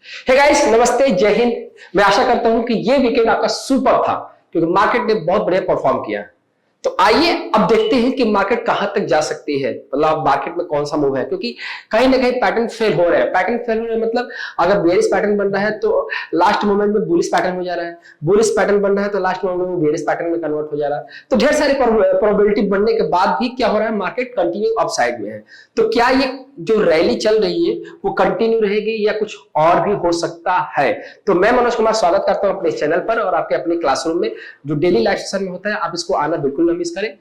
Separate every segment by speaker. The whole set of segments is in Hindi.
Speaker 1: हे गाइस, नमस्ते, जय हिंद। मैं आशा करता हूं कि ये वीकेंड आपका सुपर था क्योंकि मार्केट ने बहुत बढ़िया परफॉर्म किया। तो आइए अब देखते हैं कि मार्केट कहां तक जा सकती है, मतलब मार्केट में कौन सा मूव है, क्योंकि कहीं ना कहीं पैटर्न फेल हो रहा है। पैटर्न फेल हो रहा है मतलब अगर बेरिश पैटर्न बन रहा है तो लास्ट मोमेंट में बुलिश पैटर्न हो जा रहा है, बुलिश पैटर्न बन रहा है तो लास्ट मोमेंट में बेरिश पैटर्न में कन्वर्ट हो जा रहा है। तो ढेर सारी प्रोबेबिलिटी बनने के बाद भी क्या हो रहा है, मार्केट कंटिन्यू अपसाइड में है। तो क्या ये जो रैली चल रही है वो कंटिन्यू रहेगी या कुछ और भी हो सकता है? तो मैं मनोज कुमार स्वागत करता हूं अपने चैनल पर और आपके अपने क्लासरूम में जो डेली लाइव सेशन में होता है। आप इसको आना बिल्कुल ना मिस करें।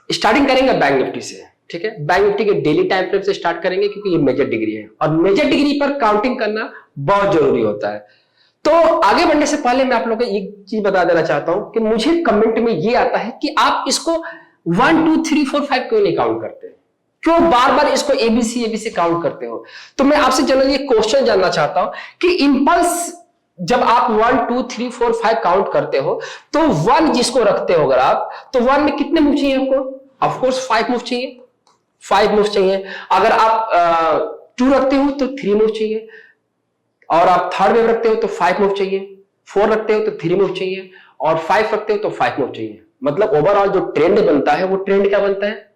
Speaker 1: स्टार्टिंग करेंगे बैंक निफ्टी से, ठीक है। बैंक निफ्टी के डेली टाइम फ्रेम से स्टार्ट करेंगे क्योंकि ये मेजर डिग्री है और मेजर डिग्री पर काउंटिंग करना बहुत जरूरी होता है। तो आगे बढ़ने से पहले मैं आप लोगों को एक चीज बता देना चाहता हूं कि मुझे कमेंट में ये आता है कि आप इसको 1 2 3 4 5 क्यों नहीं काउंट करते, क्यों बार बार इसको एबीसी एबीसी काउंट करते हो। तो मैं आपसे जनरली एक क्वेश्चन जानना चाहता हूं कि इंपल्स जब आप 1 2 3 4 5 काउंट करते हो तो 1 जिसको रखते हो अगर आप, तो 1 में कितने मूव चाहिए आपको? ऑफ कोर्स 5 मूव चाहिए, 5 मूव चाहिए। अगर आप 2 रखते हो तो 3 मूव चाहिए, और आप थर्ड वेव रखते हो तो 5 मूव चाहिए, 4 रखते हो तो 3 मूव चाहिए, और 5 रखते हो तो 5 मूव चाहिए। मतलब ओवरऑल जो ट्रेंड बनता है वो ट्रेंड क्या बनता है?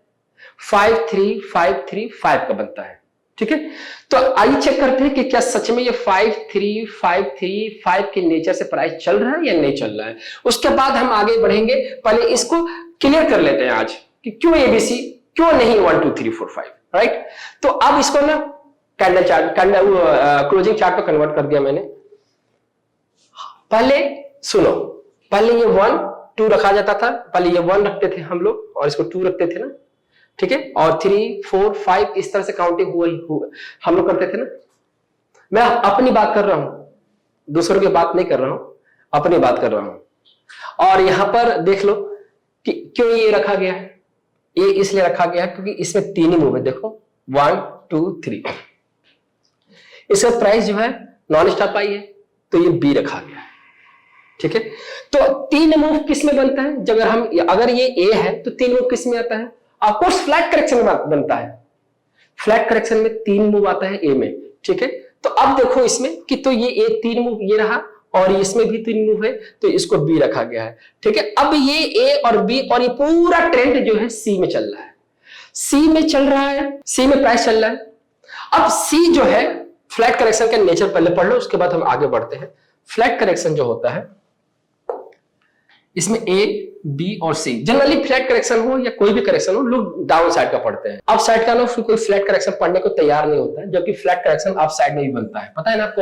Speaker 1: 5 3 5 3 5 का बनता है, ठीक है। तो आइए चेक करते हैं कि क्या सच में ये 5 3 5 3 5 के नेचर से प्राइस चल रहा है या नहीं चल रहा है। उसके बाद हम आगे बढ़ेंगे। पहले इसको क्लियर कर लेते हैं आज कि क्यों एबीसी, क्यों नहीं 1 2 3 4 5, राइट। तो अब इसको ना कैंडल चार्ट, क्लोजिंग चार्ट पर कन्वर्ट कर दिया मैंने। पहले सुनो, पहले ये 1 2 रखा जाता था, पहले ये 1 रखते थे हम लोग और इसको 2 रखते थे ना, ठीक है। और 3 4 5 इस तरह से काउंटिंग हुआ हम लोग करते थे ना। मैं अपनी बात कर रहा हूं, दूसरों की बात नहीं कर रहा हूं, अपनी बात कर रहा हूं। और यहां पर देख लो कि क्यों ये रखा गया है। ये इसलिए रखा गया है क्योंकि इसमें 3 ही मूव है। देखो 1 2 3, इसका प्राइस जो है नॉन स्टॉप आई है तो ये बी रखा गया है, ठीक है। तो 3 मूव किस में बनता है? जब अगर ये ए है तो 3 मूव किस में आता है? ऑफ कोर्स फ्लैट करेक्शन में बनता है। फ्लैट करेक्शन में 3 मूव आता है ए में, ठीक है। तो अब देखो इसमें कि तो ये ए 3 मूव ये रहा और इसमें भी 3 मूव है तो इसको बी रखा गया है, ठीक है। अब ये ए और बी और ये पूरा ट्रेंड जो है सी में चल रहा है, सी में चल रहा है, सी में प्राइस चल रहा है। अब सी जो है, फ्लैट करेक्शन का नेचर पहले पढ़ लो, उसके बाद हम आगे बढ़ते हैं। फ्लैट करेक्शन जो होता है इसमें ए बी और सी, जनरली फ्लैट करेक्शन हो या कोई भी करेक्शन हो लोग डाउन साइड का पढ़ते हैं। अप साइड का लोग फिर कोई फ्लैट करेक्शन पढ़ने को तैयार नहीं होता है, जबकि फ्लैट करेक्शन अप साइड में भी बनता है, पता है ना आपको।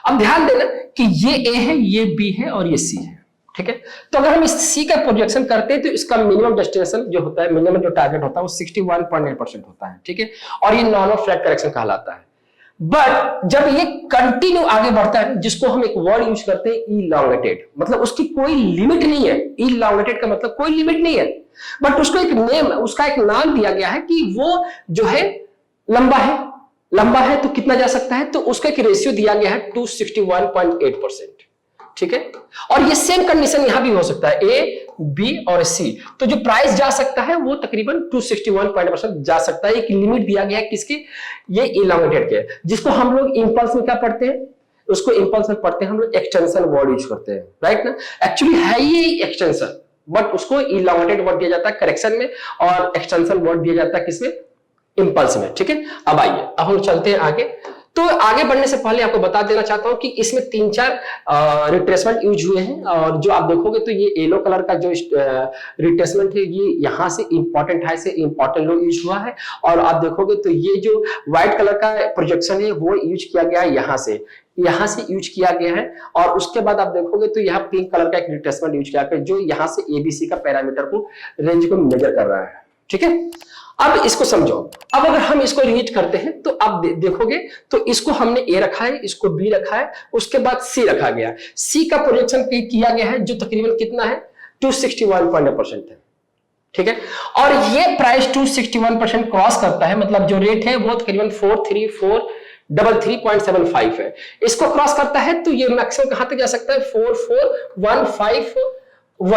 Speaker 1: अब ध्यान देना कि ये ए है, ये बी है और ये सी है, ठीक है। तो अगर हम इस सी का प्रोजेक्शन करते हैं तो इसका मिनिमम डेस्टिनेशन जो होता है, मिनिमम जो टारगेट होता है वो 61.8% होता है, ठीक है। और ये नॉर्मल फ्लैट करेक्शन कहलाता है। बट जब ये कंटिन्यू आगे बढ़ता है, जिसको हम एक वर्ड यूज करते हैं इलॉन्गेटेड, मतलब उसकी कोई लिमिट नहीं है। इलॉन्गेटेड का मतलब कोई लिमिट नहीं है, बट उसको एक नेम, उसका एक नाम दिया गया है कि वो जो है लंबा है। लंबा है तो कितना जा सकता है, तो उसका एक रेशियो दिया गया है 261.8%, ठीक है। और ये सेम कंडीशन यहां भी हो सकता है, ए बी और सी। तो जो प्राइस जा सकता है वो तकरीबन 261% जा सकता है। एक लिमिट दिया गया है किसकी? ये इलॉन्गेटेड के, जिसको हम लोग इंपल्स में क्या पढ़ते हैं, उसको इंपल्स में पढ़ते हैं हम लोग एक्सटेंशन वर्ड यूज करते हैं, राइट ना। एक्चुअली है ये एक्सटेंशन, बट उसको इलॉन्गेटेड वर्ड दिया जाता है करेक्शन में और एक्सटेंशन वर्ड दिया जाता है किसमें? इंपल्स में, ठीक है। अब आइए, अब हम चलते हैं आगे। तो आगे बढ़ने से पहले आपको बता देना चाहता हूं कि इसमें 3-4 रिट्रेसमेंट यूज हुए हैं, और जो आप देखोगे तो ये येलो कलर का जो रिट्रेसमेंट है ये यहां से इंपॉर्टेंट हाई से इंपॉर्टेंट लो यूज हुआ है, और आप देखोगे तो ये जो व्हाइट कलर का प्रोजेक्शन है वो यूज किया गया है यहां से यूज किया गया है। और उसके बाद आप देखोगे तो यहाँ पिंक कलर का एक रिट्रेसमेंट यूज किया गया जो यहां से एबीसी का पैरामीटर को रेंज को मेजर कर रहा है, ठीक है। अब इसको समझो। अब अगर हम इसको रीड करते हैं तो अब देखोगे तो इसको हमने ए रखा है, इसको बी रखा है, उसके बाद सी रखा गया। सी का प्रोजेक्शन किया गया है जो तकरीबन कितना है? 261.8% है, ठीक है। और ये प्राइस 261% क्रॉस करता है, मतलब जो रेट है वो तकरीबन 43433.75 है। इसको क्रॉस करता है तो ये मैक्सिमम कहां तक जा सकता है? 44151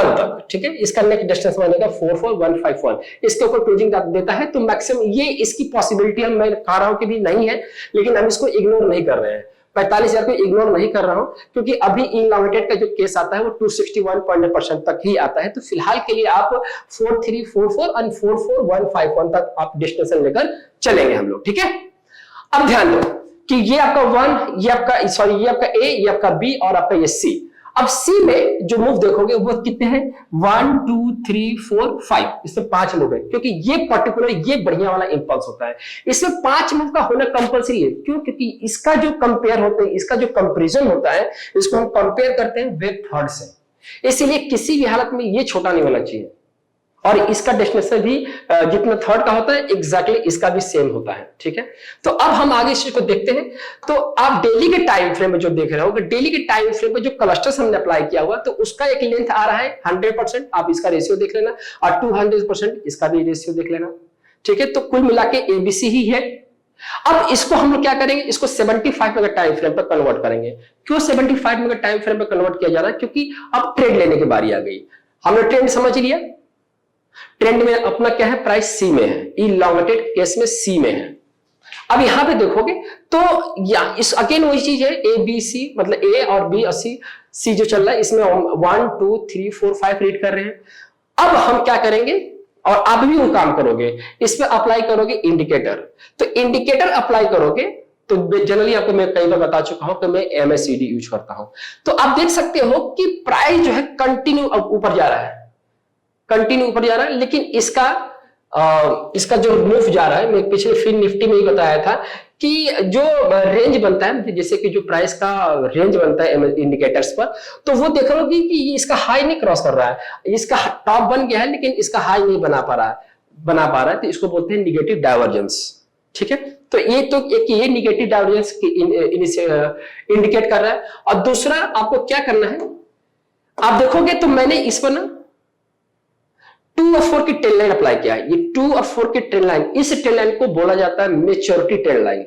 Speaker 1: तक, ठीक है। इसका नेक्स्ट डिस्टेंस बनेगा 44151। इसके ऊपर क्लोजिंग देता है तो मैक्सिमम ये इसकी पॉसिबिलिटी हम मैं कह रहा हूं कि भी नहीं है, लेकिन हम इसको इग्नोर नहीं कर रहे हैं। 45,000 को इग्नोर नहीं कर रहा हूं, क्योंकि अभी इनलॉन्गेटेड का जो केस आता है वो 261.8% तक ही आता है। तो फिलहाल के लिए आप 4344 और 44151 तक आप डेस्टिनेशन लेकर चलेंगे हम लोग, ठीक है। अब ध्यान दो कि ये आपका 1, ये आपका ए, ये आपका बी और आपका ये सी। अब सी में जो मूव देखोगे वो कितने हैं, 1 2 3 4 5, इसमें 5 मूव है, क्योंकि ये पर्टिकुलर ये बढ़िया वाला इंपल्स होता है। इसमें 5 मूव का होना कंपलसरी है, क्यों, क्योंकि इसका जो कंपेयर होता है, इसका जो कंपैरिजन होता है, इसको हम कंपेयर करते हैं वेब थर्ड से, इसीलिए किसी भी हालत में ये छोटा नहीं होना चाहिए। और इसका डेस्टिनेशन भी जितना थर्ड का होता है एग्जैक्टली इसका भी सेम होता है, ठीक है। तो अब हम आगे इस चीज को देखते हैं। तो आप डेली के टाइम फ्रेम में जो देख रहे हो, डेली के टाइम फ्रेम में जो क्लस्टर्स हमने अप्लाई किया हुआ, तो उसका एक लेंथ आ रहा है 100%, आप इसका रेशियो देख लेना, और 200% इसका भी रेशियो देख लेना, ठीक है। तो कुल मिला के एबीसी ही है। अब इसको हम लोग क्या करेंगे, इसको 75 मिनट टाइम फ्रेम पर कन्वर्ट करेंगे। क्यों 75 मिनट टाइम फ्रेम पर कन्वर्ट किया जा रहा है, क्योंकि अब ट्रेंड लेने की बारी आ गई। हमने ट्रेंड समझ लिया, ट्रेंड में अपना क्या है, प्राइस सी में है, इलॉन्गेटेड केस में सी में है। अब यहां पे देखोगे तो या इस अगेन वही चीज है, ए बी सी, मतलब ए और बी और सी जो चल रहा है, इसमें 1 2 3 4 5 रीड कर रहे हैं। अब हम क्या करेंगे, और आप भी वो काम करोगे, इस पे अप्लाई करोगे इंडिकेटर। तो इंडिकेटर अप्लाई करोगे तो जनरली आपको मैं कई बार बता चुका हूं कि मैं MACD यूज करता हूं। तो आप देख सकते हो कि प्राइस जो है कंटिन्यू ऊपर जा रहा है, कंटिन्यू ऊपर जा रहा है, लेकिन इसका जो मूव जा रहा है, मैं पिछले फिन निफ्टी में ही बताया था कि जो रेंज बनता है, जैसे कि जो प्राइस का रेंज बनता है इंडिकेटर्स पर, तो वो देख रहे हो कि इसका हाई नहीं क्रॉस कर रहा है, इसका टॉप बन गया है लेकिन इसका हाई नहीं बना पा रहा है, तो इसको बोलते हैं निगेटिव डाइवर्जेंस, ठीक है। तो ये तो एक ये निगेटिव डाइवर्जेंस इंडिकेट कर रहा है। और दूसरा आपको क्या करना है, आप देखोगे तो मैंने इस पर ना 2 और 4 की ट्रेंड लाइन अप्लाई किया है। ये 2 और 4 की ट्रेंड लाइन, इस ट्रेंड लाइन को बोला जाता है मैच्योरिटी ट्रेंड लाइन।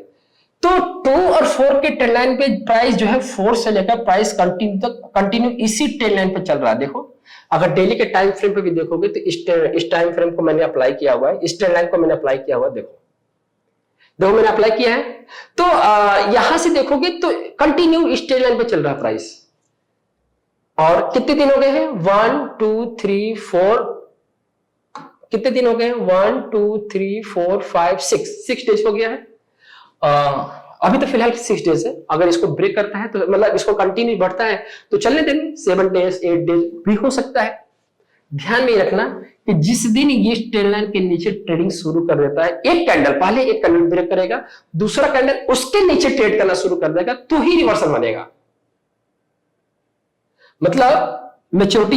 Speaker 1: तो 2 और 4 के ट्रेंड लाइन पे प्राइस जो है 4 से लेकर प्राइस कंटिन्यू इसी ट्रेंड लाइन पे चल रहा है। देखो, अगर डेली के टाइम फ्रेम पे भी देखोगे तो इस टाइम फ्रेम को मैंने अप्लाई किया हुआ है, इस ट्रेंड लाइन को मैंने अप्लाई किया हुआ है, देखो मैंने अप्लाई किया है। तो यहां से देखोगे तो कंटिन्यू इस ट्रेंड लाइन पे चल रहा है प्राइस। और कितने दिन हो गए हैं, 1 2 3 4, कितने दिन हो गए हैं, 1 2 3 4 5 6 डेज हो गया है। अभी तो फिलहाल 6 डेज है। अगर इसको ब्रेक करता है तो मतलब इसको कंटिन्यू बढ़ता है तो चलने देंगे, 7 डेज 8 डेज भी हो सकता है। ध्यान में रखना कि जिस दिन ये ट्रेंड लाइन के नीचे ट्रेडिंग शुरू कर देता है, एक कैंडल पहले एक कैंडल ब्रेक करेगा, दूसरा कैंडल उसके नीचे ट्रेड करना शुरू कर देगा, तो ही रिवर्सल बनेगा। मतलब मैच्योरिटी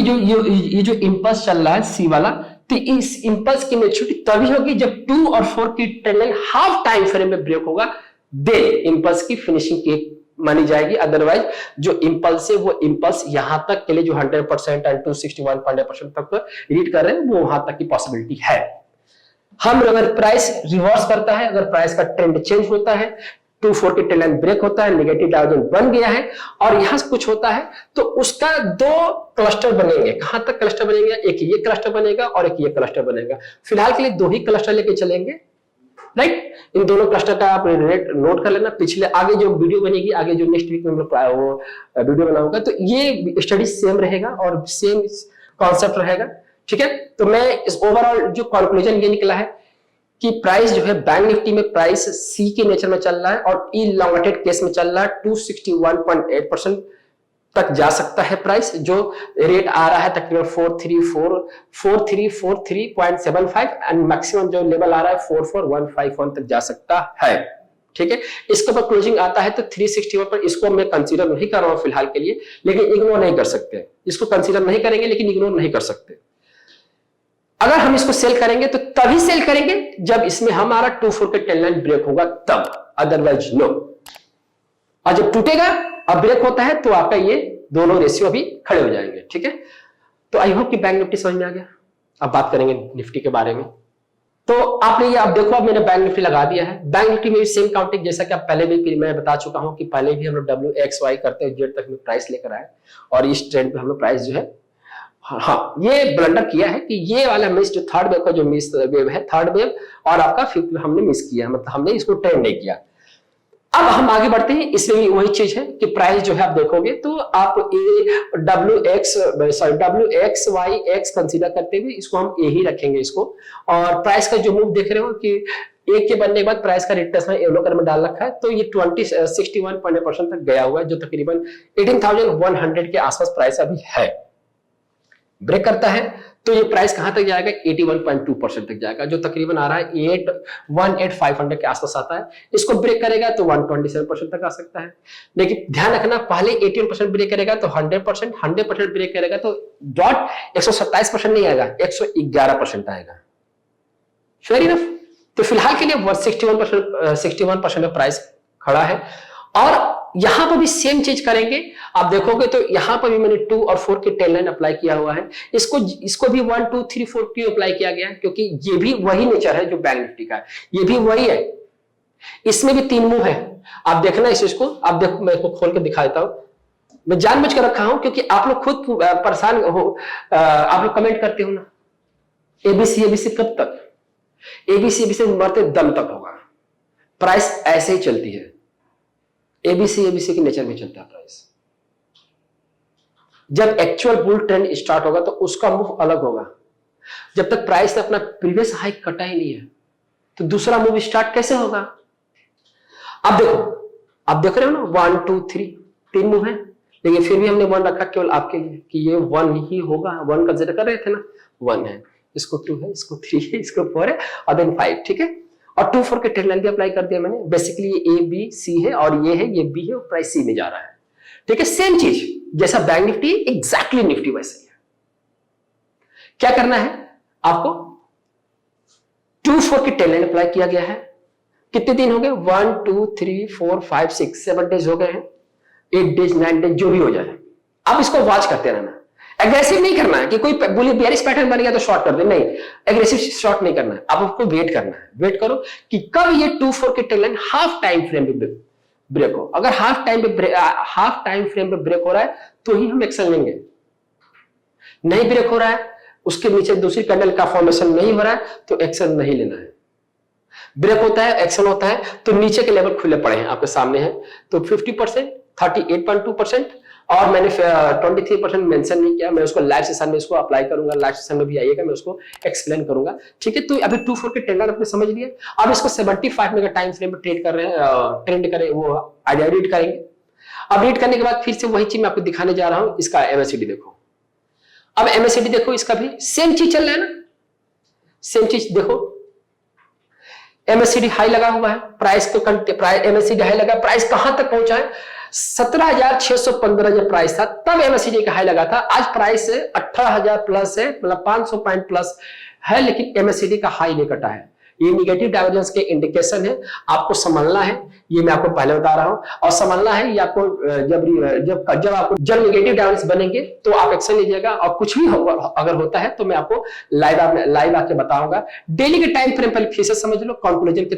Speaker 1: ये जो इंपल्स चल रहा है सी वाला, तो इस इंपल्स की मैच्योरिटी तभी होगी जब 2 और 4 की trend line half time frame में ब्रेक होगा, दे इंपल्स की फिनिशिंग की मानी जाएगी। अदरवाइज जो इंपल्स है वो इंपल्स यहां तक के लिए जो 100% एंड 261.8% तक रीड कर रहे हैं, वो वहां तक की पॉसिबिलिटी है। हम अगर प्राइस रिवर्स करता है, अगर प्राइस का ट्रेंड चेंज होता है, 2-4 की ट्रेंड लाइन ब्रेक होता है, नेगेटिव डाइवर्जेंस बन गया है और यहां से कुछ होता है, तो उसका 2 क्लस्टर बनेंगे। कहां तक क्लस्टर बनेंगे, एक ये क्लस्टर बनेगा और एक ये क्लस्टर बनेगा। फिलहाल के लिए 2 ही क्लस्टर लेके चलेंगे, राइट। इन दोनों क्लस्टर का आप रेट नोट कर लेना। पिछले आगे जो वीडियो बनेगी, आगे जो नेक्स्ट वीक में वो वीडियो बनाऊंगा, तो ये स्टडी सेम रहेगा और सेम कॉन्सेप्ट रहेगा, ठीक है। तो मैं इस ओवरऑल जो कंक्लूजन ये निकला है कि प्राइस जो है बैंक निफ्टी में प्राइस सी के नेचर में चल रहा है और इलॉन्गेटेड केस में चल रहा है, 261.8% तक जा सकता है प्राइस। जो रेट आ रहा है तकरीबन 4343.75 एंड मैक्सिमम जो लेवल आ रहा है 44151 तक जा सकता है, ठीक है। इसके ऊपर क्लोजिंग आता है तो 361 पर, इसको मैं कंसीडर नहीं कर रहा हूं फिलहाल के लिए, लेकिन इग्नोर नहीं कर सकते। इसको कंसीडर नहीं करेंगे लेकिन इग्नोर नहीं कर सकते। अगर हम इसको सेल करेंगे तो तभी सेल करेंगे जब इसमें हमारा 2-4 के ट्रेंड लाइन ब्रेक होगा तब, अदरवाइज नो। और जब टूटेगा और ब्रेक होता है तो आपका ये दोनों रेशियो भी खड़े हो जाएंगे, ठीक है। तो आई होप कि बैंक निफ्टी समझ में आ गया। अब बात करेंगे निफ्टी के बारे में। तो आपने ये अब देखो, अब मैंने बैंक निफ्टी लगा दिया है। बैंक निफ्टी में सेम काउंटिंग, जैसा कि आप पहले भी मैं बता चुका हूं कि पहले भी हम लोग WXY करते हुए जेड तक में प्राइस लेकर आए और इस ट्रेंड पे हम लोग प्राइस जो है, हाँ ये ब्लंडर किया है कि ये वाला मिस जो थर्ड वेव का जो मिस वेव है, थर्ड वेव और आपका फिफ्थ वेव हमने मिस किया, मतलब हमने इसको ट्रेंड नहीं किया। अब हम आगे बढ़ते हैं, इसमें भी वही चीज है कि प्राइस जो है आप देखोगे तो आप W X Y X consider करते हुए इसको हम ए ही रखेंगे इसको। और प्राइस का जो मूव देख रहे हो कि एक के बनने के बाद प्राइस का रिट्रेसमेंट येलो कलर में डाल रखा है, तो ये 61% तक गया हुआ है, जो तकरीबन 18,100 के आसपास प्राइस अभी है। ब्रेक करता है तो ये प्राइस कहां तक जाएगा, 81.2% तक जाएगा, जो तकरीबन आ रहा है 18,500 के आसपास आता है। इसको ब्रेक करेगा तो 127% तक आ सकता है। लेकिन ध्यान रखना, पहले 81% ब्रेक करेगा तो 100%, 100% ब्रेक करेगा तो डॉट 127% नहीं आएगा, 111% आएगा। Fair enough. तो फिलहाल के लिए 61% में प्राइस खड़ा है। और यहां पर भी सेम चीज करेंगे, आप देखोगे तो यहां पर भी मैंने 2 और 4 की टेल लाइन अप्लाई किया हुआ है। इसको भी 1 2 3 4 क्यों अप्लाई किया गया, क्योंकि ये भी वही नेचर है जो बैंक निफ्टी का है, ये भी वही है। इसमें भी 3 मूव है, आप देखना इस चीज को। आप देखो, मैं इसको खोल के दिखा देता हूं, मैं जानबूझ कर रखा हूं क्योंकि आप लोग खुद परेशान हो। आप लोग कमेंट करते हो ना, एबीसी एबीसी कब तक, एबीसी एबीसी मरते दम तक होगा। प्राइस ऐसे ही चलती है, एबीसी एबीसी के नेचर में चलता है प्राइस। जब एक्चुअल बुल ट्रेंड स्टार्ट होगा तो उसका मूव अलग होगा। जब तक प्राइस ने अपना प्रीवियस हाई कटा ही नहीं है तो दूसरा मूव स्टार्ट कैसे होगा। अब देखो, आप देख रहे हो ना, 1 2 3 मूव है, लेकिन फिर भी हमने 1 रखा केवल आपके लिए कि ये 1 ही होगा। 1 कंसिडर कर रहे थे ना, 1 है, इसको 2 है, इसको 3 है, इसको 4 है और देन 5, ठीक है। और 2 4 के टेल लाइन भी अप्लाई कर दिया मैंने। बेसिकली ये ए बी सी है और ये है, ये बी है और प्राइस सी में जा रहा है, ठीक है। सेम चीज जैसा बैंक निफ्टी, एग्जैक्टली निफ्टी वैसे ही है। क्या करना है आपको, 2 4 की टेल लाइन अप्लाई किया गया है। कितने दिन हो गए, 1 2 3 4 5 6 7 डेज हो गए हैं, 8 डेज 9 डेज जो भी हो जाए। आप इसको वॉच करते रहना, एग्रेसिव नहीं करना है कि कोई बेयरिश पैटर्न बन गया तो शॉर्ट कर दे, नहीं, एग्रेसिव शॉर्ट नहीं करना है। आप आपको वेट करना है, वेट करो कि कब ये 2 4 की tail line half time frame पे ब्रेक हो। अगर हाफ टाइम फ्रेम पे ब्रेक हो रहा है तो ही हम एक्शन लेंगे। नहीं ब्रेक हो रहा है, उसके नीचे दूसरी कैंडल का फॉर्मेशन नहीं हो रहा है तो एक्शन नहीं लेना है। ब्रेक होता है, एक्शन होता है तो नीचे के लेवल खुले पड़े हैं, आपके सामने हैं, तो 50%, 38.2% और मैंने 23% मेंशन नहीं किया। मैं उसको लाइव सेशन में इसको अप्लाई करूंगा, लाइव सेशन में भी आइएगा, मैं उसको एक्सप्लेन करूंगा, ठीक है। तो अभी 2 4 के टेंडर आपने समझ लिए। अब इसको 75 मिनट टाइम फ्रेम में ट्रेड कर रहे हैं, ट्रेंड करें, वो आइडिया रीड करेंगे। अब रीड करने के बाद फिर से वही चीज मैं आपको दिखाने जा रहा हूं। इसका एमएससीडी देखो, अब एमएससीडी देखो, इसका भी सेम चीज चल रहा है ना, सेम चीज देखो। एमएससीडी हाई लगा हुआ है, प्राइस को एमएससीडी हाई लगा, प्राइस कहां तक पहुंचा है, 17,615 जब प्राइस था तब एमएससीडी का हाई लगा था। आज प्राइस 18,000 प्लस है, मतलब 500 पॉइंट प्लस है, लेकिन एमएससीडी का हाई नहीं कटा है। ये निगेटिव डाइवर्जेंस के इंडिकेशन है, आपको समझना है, ये मैं आपको पहले बता रहा हूं। और समझना है ये आपको जब निगेटिव डाइवर्जेंस बनेंगे तो आप एक्शन लीजिएगा, और कुछ भी अगर होता है तो मैं आपको लाइव आके बताऊंगा। डेली के टाइम फ्रेम पर फिर से समझ लो। कंक्लूजन के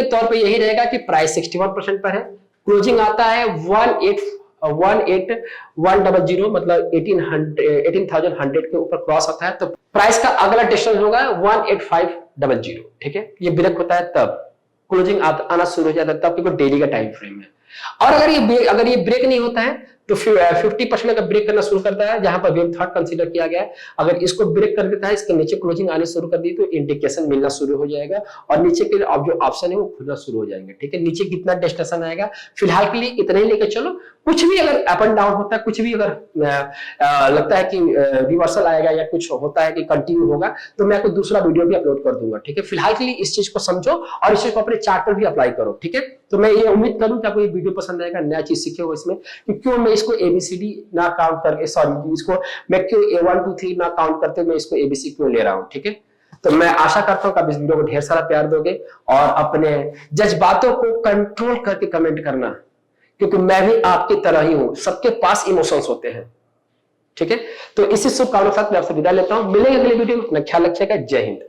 Speaker 1: तौर पर यही रहेगा कि प्राइस 61% पर है, क्लोजिंग आता है 18100, मतलब 18,100 के ऊपर क्रॉस होता है तो प्राइस का अगला डिस्टेंस होगा 18500, ठीक है। ये ब्रेक होता है तब क्लोजिंग आना शुरू हो जाता है तब, क्योंकि डेली का टाइम फ्रेम है। और अगर ये ब्रेक नहीं होता है तो 50% का ब्रेक करना शुरू करता है, जहां पर वेव थर्ड कंसीडर किया गया है। अगर इसको ब्रेक कर देता है, इसके नीचे क्लोजिंग आने शुरू कर दी तो इंडिकेशन मिलना शुरू हो जाएगा और नीचे के जो ऑप्शन है वो खुलना शुरू हो जाएंगे, ठीक है। नीचे कितना डेस्टिनेशन आएगा फिलहाल के लिए इतना ही लेकर चलो। कुछ भी अगर अप एंड डाउन होता है, कुछ भी अगर लगता है कि रिवर्सल आएगा या कुछ होता है कि कंटिन्यू होगा, तो मैं आपको दूसरा वीडियो भी अपलोड कर दूंगा, ठीक है। फिलहाल के लिए इस चीज को समझो और इस चीज को अपने चार्ट पर भी अप्लाई करो, ठीक है। तो मैं ये उम्मीद करूं कि आपको ये वीडियो पसंद आएगा, नया चीज सीखे हो इसमें कि क्यों मैं इसको एबीसीडी ना काउंट करके, सॉरी, इसको मैं क्यों A1 2 3 ना काउंट करते मैं इसको एबीसी क्यों ले रहा हूं, ठीक है। तो मैं आशा करता हूं कि आप इस वीडियो को ढेर सारा प्यार दोगे और अपने जज्बातों को कंट्रोल करके कमेंट करना, क्योंकि मैं भी आपकी तरह ही हूं, सबके पास इमोशंस होते हैं, ठीक है। तो इसी शुभकामना के साथ मैं आपसे विदा लेता हूं, मिलेंगे अगले वीडियो में, अपना ख्याल रखिएगा। जय हिंद।